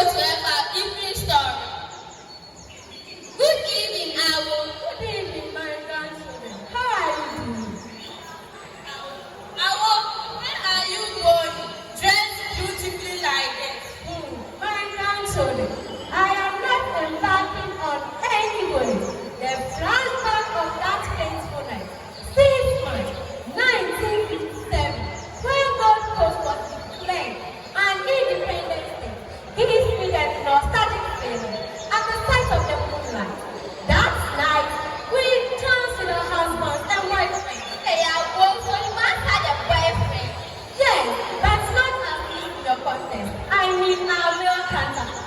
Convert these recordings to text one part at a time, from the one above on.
to have our evening story. Good evening, Awo. Good evening, my grandchildren. How are you doing? Awo, where are you going? Dressed beautifully like this. My grandchildren, I am not embarking on anybody. The flashback of that fateful night, 6 March 1957, when Gold Coast was declared an independent state, gives me the nostalgic feeling at the sight of the moonlight. That night, we danced with our husbands and boyfriends. Hey, Awo, so you must have a boyfriend. Yes, but not as in your contest. I mean our male counterpart.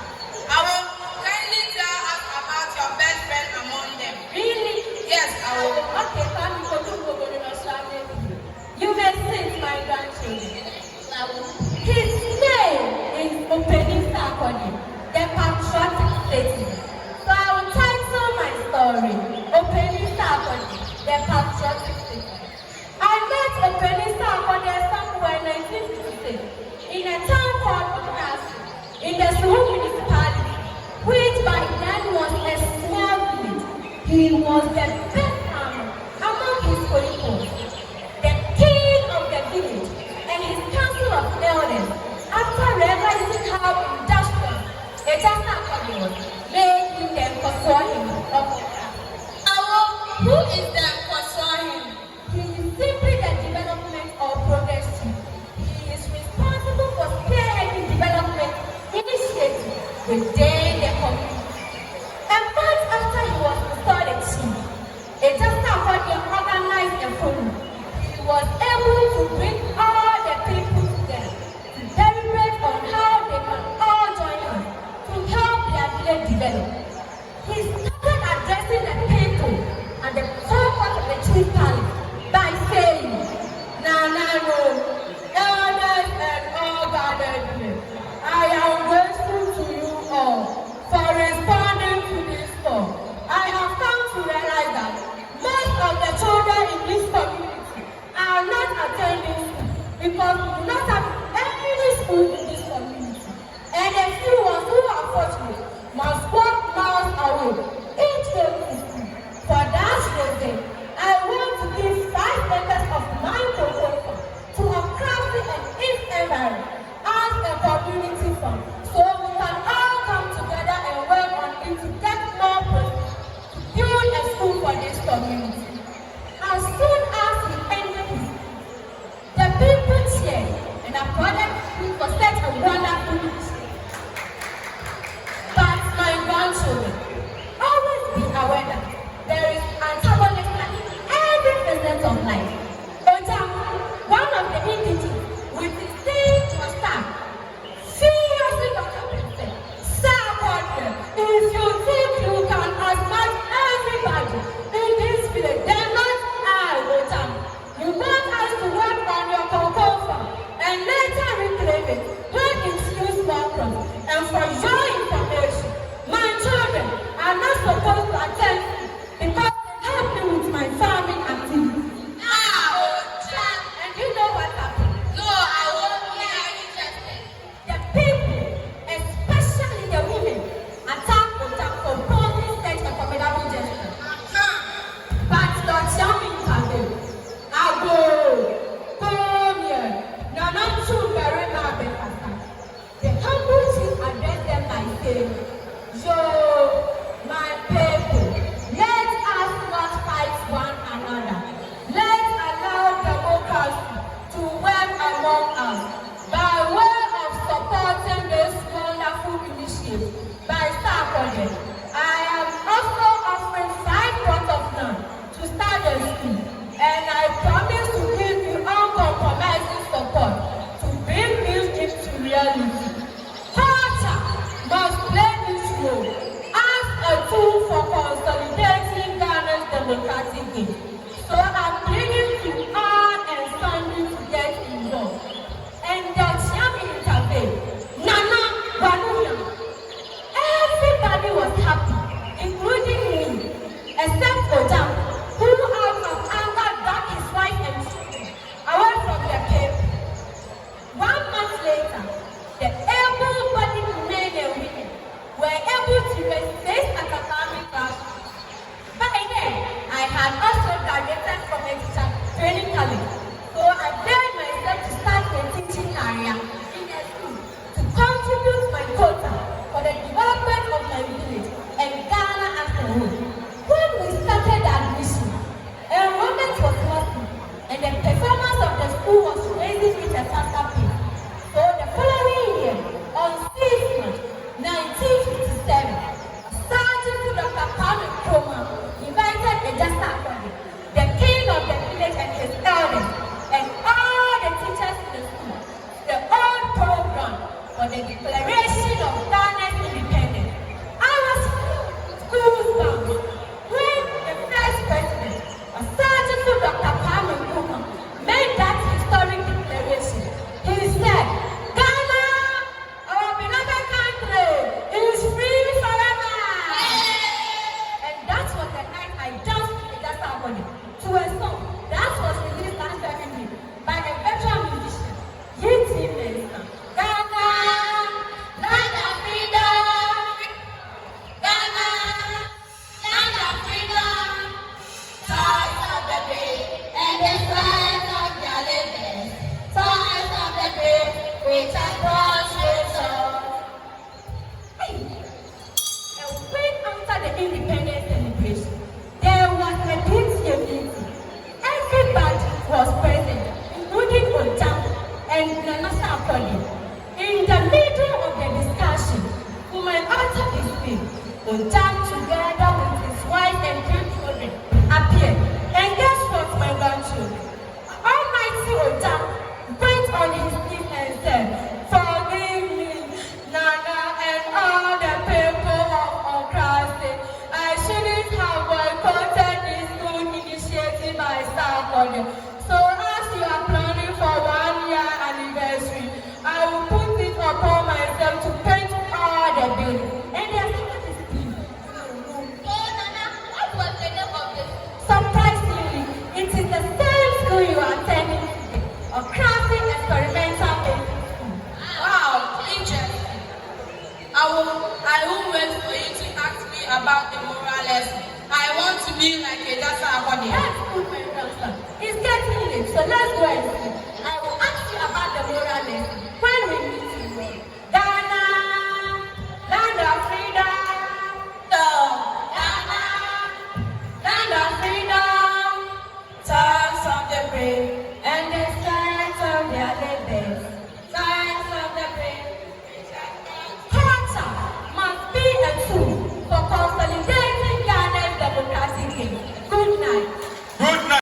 Awo, kindly tell us about your best friend among them. Really? Yes, Awo. Okay, come go to Australia. You may sit, my grandchildren. His name is Openisa Akoni, the patriotic statesman. So I will title my story, Openisa Akoni, the patriotic statesman. I met Openisa Akoni somewhere in 1956 in a town called Okroase in the Suhum municipality, which by then was a small village. He was the best farmer among his colleagues, the king of the village, and his council of elders, after realizing how industrious a just Akoni was, made him the Kosohim of Okroase. Awo, who is the Kosohim? He is simply the development or progress chief. He is responsible for spearheading development initiatives within the community. A month after he was installed as chief, a just Akoni organized a forum. He was able to bring all the people together to deliberate on how they can all join hands to help their village develop. He started addressing the people at the comfort of the chief palace by saying, Nanano, elders and all gathered here, I am grateful to you all for responding to this call. I have come to realize that most of the children in this community are not attending school because we do not have any school in this community. And a few ones who are fortunate must walk miles away each day to school. For that reason, I want to give 5 acres of my proposal to Okroase and its environment as a community fund, so we can all come together and work on it to get more profit to build a school for this community. As soon as he ended his speech, the people cheered and applauded him for such a wonderful initiative. But my grandchildren, always be aware that there is antagonism in every facet of life. Ojam, one of the indigenous, with his thing to a staff, seriously Dr. President, Sir Godwin, if you think you can outsmart everybody in this village, then not I, Ojam. You want us to work on your cocoa farm and later reclaim it when it's used more crops. And for your information, my children are not supposed to attend because they help me with my farming activities. And you know what happened? No, Awo, we are interested. The people, especially the women, attack Ojam for posing such a formidable gesture. But Lord Xiaomi intervened. Ago, come here. Now not too very much. The humble chief addressed them by saying, Yo, my people, let us not fight one another. Let's allow democracy to work among us by way of supporting this wonderful initiative by Saturday. I am also offering 5 plots of land to start a school, and I promise to give you uncompromising support to bring this into reality. Culture must play its role as a tool for consolidating Ghana's democratic gain. So I'm bringing you all and sundry to get involved. And the Xiaomi intervened. Nana, Wanuya. Everybody was happy. about the moral lesson. I want to be like a Dasa Abode. That's good, my grandson. It's getting late, so let's go